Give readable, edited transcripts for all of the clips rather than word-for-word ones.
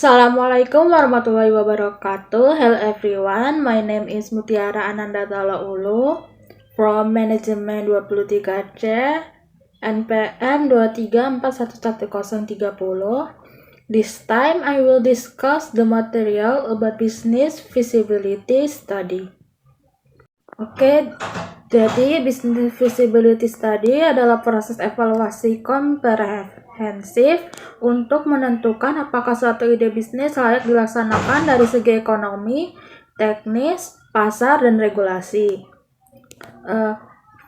Assalamualaikum warahmatullahi wabarakatuh. Hello everyone, my name is Mutiara Ananda Talaulu from Manajemen 23C NPM 23411030. This time I will discuss the material about business feasibility study. Oke, jadi business feasibility study adalah proses evaluasi komprehensif untuk menentukan apakah suatu ide bisnis layak dilaksanakan dari segi ekonomi, teknis, pasar, dan regulasi.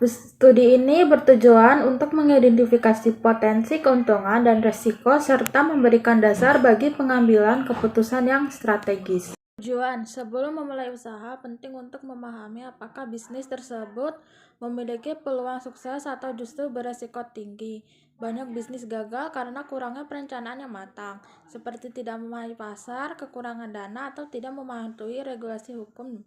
Studi ini bertujuan untuk mengidentifikasi potensi keuntungan dan resiko serta memberikan dasar bagi pengambilan keputusan yang strategis. Tujuan, sebelum memulai usaha, penting untuk memahami apakah bisnis tersebut memiliki peluang sukses atau justru beresiko tinggi. Banyak bisnis gagal karena kurangnya perencanaan yang matang, seperti tidak memahami pasar, kekurangan dana, atau tidak mematuhi regulasi hukum.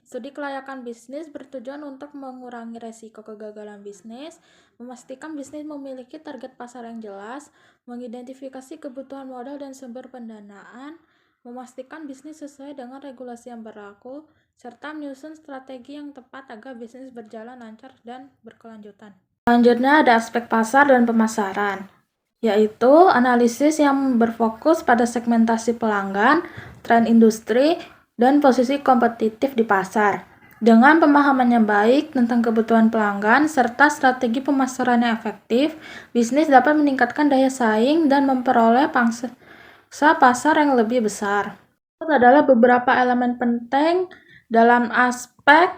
Studi kelayakan bisnis bertujuan untuk mengurangi resiko kegagalan bisnis, memastikan bisnis memiliki target pasar yang jelas, mengidentifikasi kebutuhan modal dan sumber pendanaan, memastikan bisnis sesuai dengan regulasi yang berlaku, serta menyusun strategi yang tepat agar bisnis berjalan lancar dan berkelanjutan. Selanjutnya ada aspek pasar dan pemasaran, yaitu analisis yang berfokus pada segmentasi pelanggan, tren industri, dan posisi kompetitif di pasar. Dengan pemahaman yang baik tentang kebutuhan pelanggan serta strategi pemasaran yang efektif, bisnis dapat meningkatkan daya saing dan memperoleh pangsa pasar yang lebih besar. Itu adalah beberapa elemen penting dalam aspek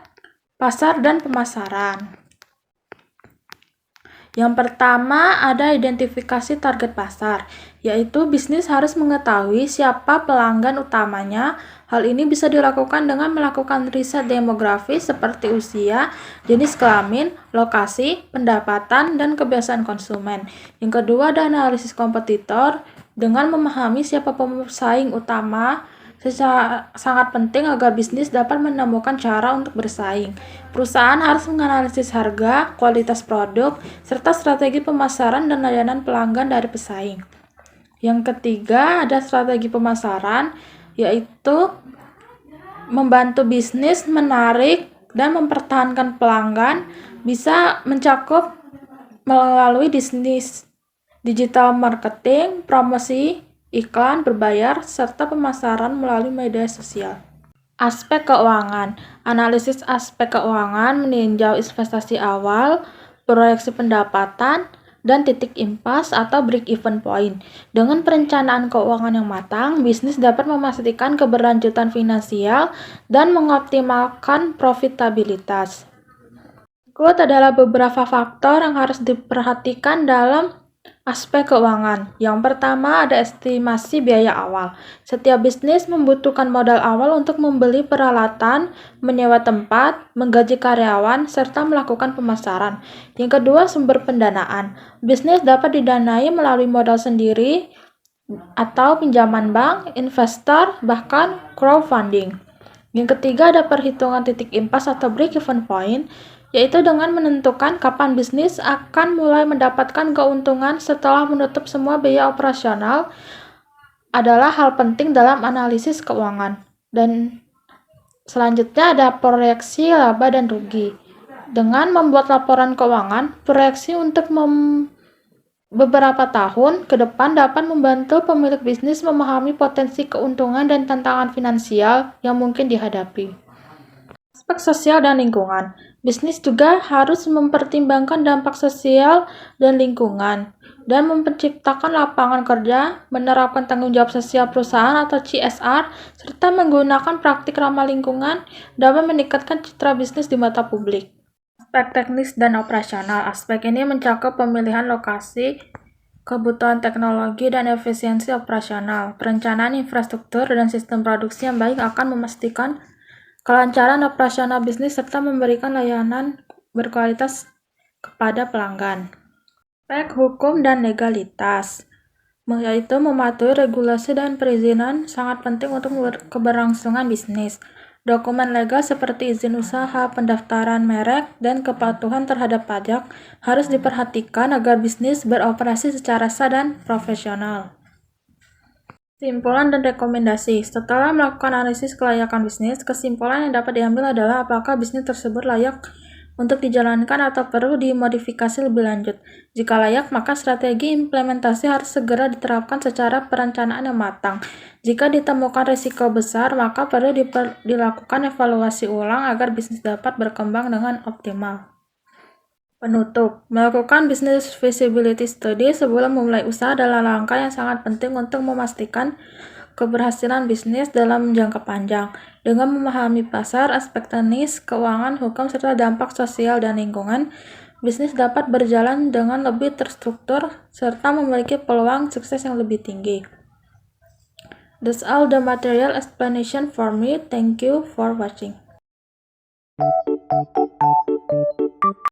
pasar dan pemasaran. Yang pertama ada identifikasi target pasar, yaitu bisnis harus mengetahui siapa pelanggan utamanya. Hal ini bisa dilakukan dengan melakukan riset demografis seperti usia, jenis kelamin, lokasi, pendapatan, dan kebiasaan konsumen. Yang kedua ada analisis kompetitor dengan memahami siapa pesaing utama. Sangat penting agar bisnis dapat menemukan cara untuk bersaing. Perusahaan harus menganalisis harga, kualitas produk, serta strategi pemasaran dan layanan pelanggan dari pesaing. Yang ketiga ada strategi pemasaran, yaitu membantu bisnis menarik dan mempertahankan pelanggan, bisa mencakup melalui bisnis digital marketing, promosi, iklan berbayar, serta pemasaran melalui media sosial. Aspek keuangan. Analisis aspek keuangan meninjau investasi awal, proyeksi pendapatan, dan titik impas atau break-even point. Dengan perencanaan keuangan yang matang, bisnis dapat memastikan keberlanjutan finansial dan mengoptimalkan profitabilitas. Berikut adalah beberapa faktor yang harus diperhatikan dalam aspek keuangan. Yang pertama ada estimasi biaya awal. Setiap bisnis membutuhkan modal awal untuk membeli peralatan, menyewa tempat, menggaji karyawan, serta melakukan pemasaran. Yang kedua sumber pendanaan. Bisnis dapat didanai melalui modal sendiri atau pinjaman bank, investor, bahkan crowdfunding. Yang ketiga ada perhitungan titik impas atau break-even point, yaitu dengan menentukan kapan bisnis akan mulai mendapatkan keuntungan setelah menutup semua biaya operasional adalah hal penting dalam analisis keuangan. Dan selanjutnya ada proyeksi laba dan rugi. Dengan membuat laporan keuangan, proyeksi untuk beberapa tahun ke depan dapat membantu pemilik bisnis memahami potensi keuntungan dan tantangan finansial yang mungkin dihadapi. Aspek sosial dan lingkungan. Bisnis juga harus mempertimbangkan dampak sosial dan lingkungan dan menciptakan lapangan kerja, menerapkan tanggung jawab sosial perusahaan atau CSR, serta menggunakan praktik ramah lingkungan dapat meningkatkan citra bisnis di mata publik. Aspek teknis dan operasional. Aspek ini mencakup pemilihan lokasi, kebutuhan teknologi, dan efisiensi operasional. Perencanaan infrastruktur dan sistem produksi yang baik akan memastikan kelancaran operasional bisnis serta memberikan layanan berkualitas kepada pelanggan. Aspek hukum dan legalitas, yaitu mematuhi regulasi dan perizinan sangat penting untuk keberlangsungan bisnis. Dokumen legal seperti izin usaha, pendaftaran merek, dan kepatuhan terhadap pajak harus diperhatikan agar bisnis beroperasi secara sah dan profesional. Kesimpulan dan rekomendasi. Setelah melakukan analisis kelayakan bisnis, kesimpulan yang dapat diambil adalah apakah bisnis tersebut layak untuk dijalankan atau perlu dimodifikasi lebih lanjut. Jika layak, maka strategi implementasi harus segera diterapkan secara perencanaan yang matang. Jika ditemukan risiko besar, maka perlu dilakukan evaluasi ulang agar bisnis dapat berkembang dengan optimal. Penutup, melakukan business feasibility study sebelum memulai usaha adalah langkah yang sangat penting untuk memastikan keberhasilan bisnis dalam jangka panjang. Dengan memahami pasar, aspek teknis, keuangan, hukum, serta dampak sosial dan lingkungan, bisnis dapat berjalan dengan lebih terstruktur serta memiliki peluang sukses yang lebih tinggi. That's all the material explanation for me. Thank you for watching.